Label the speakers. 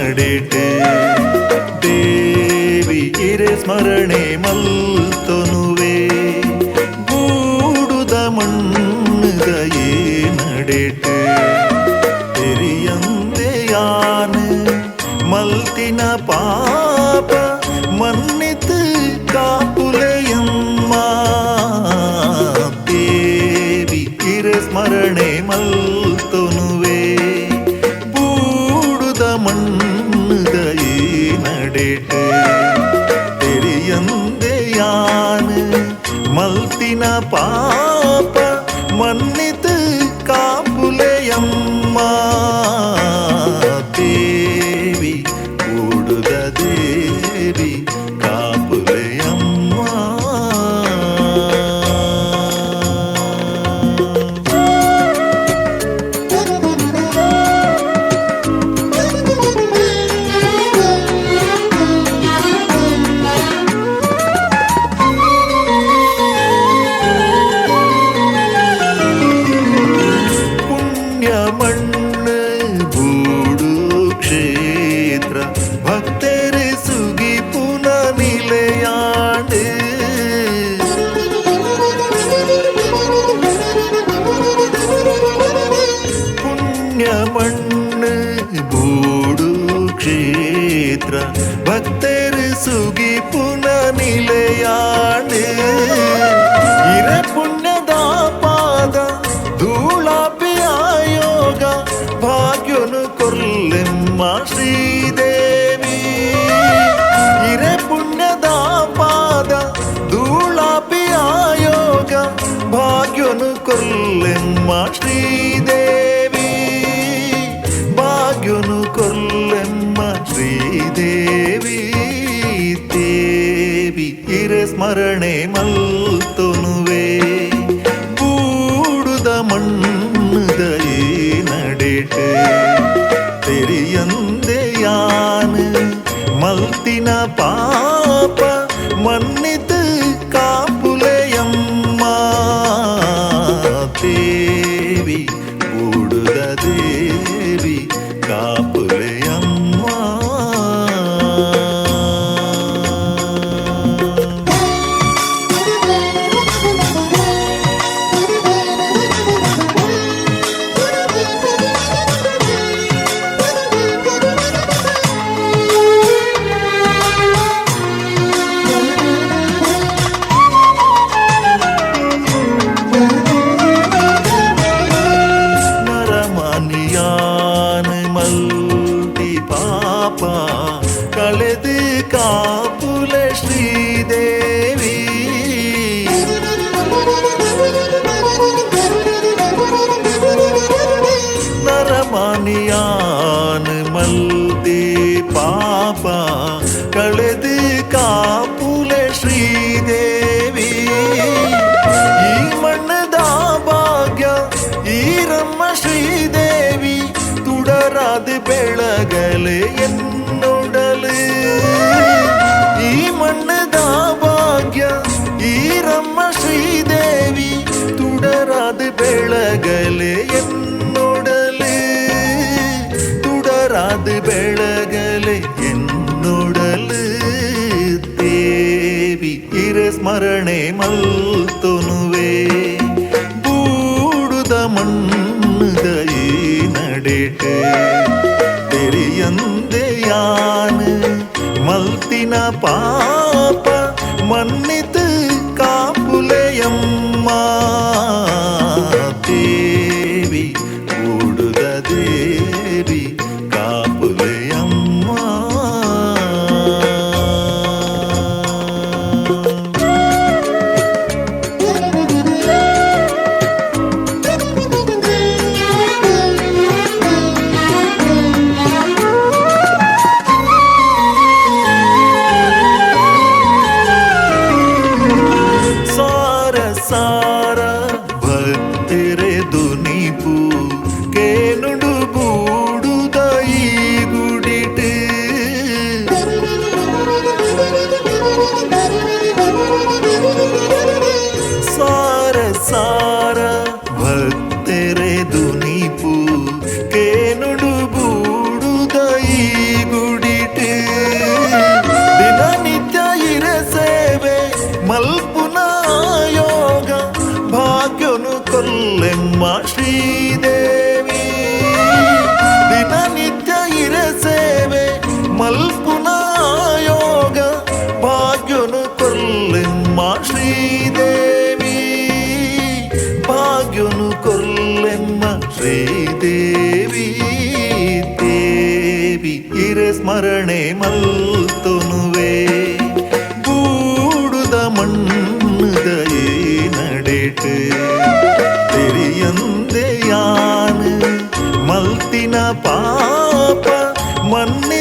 Speaker 1: ನಡೆಟೆ ದೇವಿ ಇರೆ ಸ್ಮರಣೆ ಮಲ್ತೊನುವೆ ಗೂಡುದ ಮಣ್ಣುದಯೇ ನಡೆಟೆ ತೆರಿಯಂದೆಯಾನು ಮಲ್ತಿನ ಪಾಪ ಮನ್ನಿತು ಕಾಪುಲೆಯಮ್ಮ ದೇವಿ ಇರೆ ಸ್ಮರಣೆ ಮಲ್ತೊನುವೆ ಬೂಡುದ ಮಣ್ಣುದಯೇ ನಡೆಟೆ ತೆರಿಯಂದೆಯಾನು ಮಲ್ತಿನ ಪಾಪ ಮನ್ನಿತು ಕಾಪುಲೆಯಮ್ಮ ದೇವಿ ಕೂಡುದ ದೇವಿ ಕಾಪುಲೆಯಮ್ಮ ಮಣ್ಣು ಬೂಡು ಕ್ಷೇತ್ರ ಭಕ್ತರೆ ಸುಗಿ ಪುನ ನಿಲೆಯಾಡು ಪುಣ್ಯ ಮಣ್ಣು ಬೂಡು ಕ್ಷೇತ್ರ ಭಕ್ತರೆ ಸುಗಿ ಪುನ ನಿಲೆಯಾಡು ಇರ ಪುಣ್ಯದ ಪಾದ ಧೂಳಾಪಿ ಆಯೋಗ ಭಾಗ್ಯನು ಕೊರ್ಲೆಮ್ಮ ಶ್ರೀದೇವಿ ಇರೆ ಪುಣ್ಯದ ಪಾದ ಧೂಳಾಪಿ ಆಯೋಗ ಭಾಗ್ಯನು ಕೊರ್ಲೆಮ್ಮ ಶ್ರೀದೇವಿ ಭಾಗ್ಯನು ಕೊರ್ಲೆಮ್ಮ ಶ್ರೀದೇವಿ ದೇವಿ ಇರೆ ಸ್ಮರಣೆ ಮಲ್ತೊನುವೆ ಬೂಡುದ ಮಣ್ಣುದಯೇ ನಡೆಟೆ ತೆರಿಯಂದೆಯಾನು ಮಲ್ತಿನ ಪಾಪ ಮನ್ನಿತು ಕಾಪುಲೆಯಮ್ಮ ದೇವಿ ಬೂಡುದ ದೇವಿ ಕಾಪುಲೆಯಮ್ಮ ಮಲ್ತಿ ಪಾಪ ಕಳೆದು ಕಾಪುಲೆ ಶ್ರೀದೇವಿ ನರಮಾನಿಯಾನ್ ಮಲ್ತಿ ಪಾಪ ಕಳೆದು ಕಾಪುಲೆ ಶ್ರೀದೇವಿ ಈ ಮಣ್ಣದ ಭಾಗ್ಯ ಈರಮ್ಮ ಶ್ರೀದೇವಿ ತುಡರಾದ ಬೆಳಗಲೆ ಎನ್ನೊಡಲು ಈ ಮಣ್ಣದ ಭಾಗ್ಯ ಈರಮ್ಮ ಶ್ರೀದೇವಿ ತುಡರಾದ ಬೆಳಗಲೆ ಎನ್ನೊಡಲು ತುಡರಾದ ಬೆಳಗಲೆ ಎನ್ನೊಡಲು ದೇವಿ ಇರೆ ಸ್ಮರಣೆ ಮಲ್ತೊನುವೆ ಬೂಡುದ ಮಣ್ಣುದಯೇ ನಡೆಟೆ ತೆರಿಯಂದೆಯಾನು ಮಲ್ತಿನ ಪಾಪ ಮನ್ನಿತು ಕಾಪುಲೆಯಮ್ಮ ದೇವಿ ಕೂಡುದ ದೇವಿ ಕಾಪುಲೆಯಮ್ಮ ಸಾರ ಸ್ಮರಣೆ ಮಲ್ತೊನುವೆ ಬೂಡುದ ಮಣ್ಣುದ ಈ ನಡೆಟ್ ತೆರಿಯಂದೆ ಯಾನು ಮಲ್ತಿನ ಪಾಪ ಮನ್ನಿ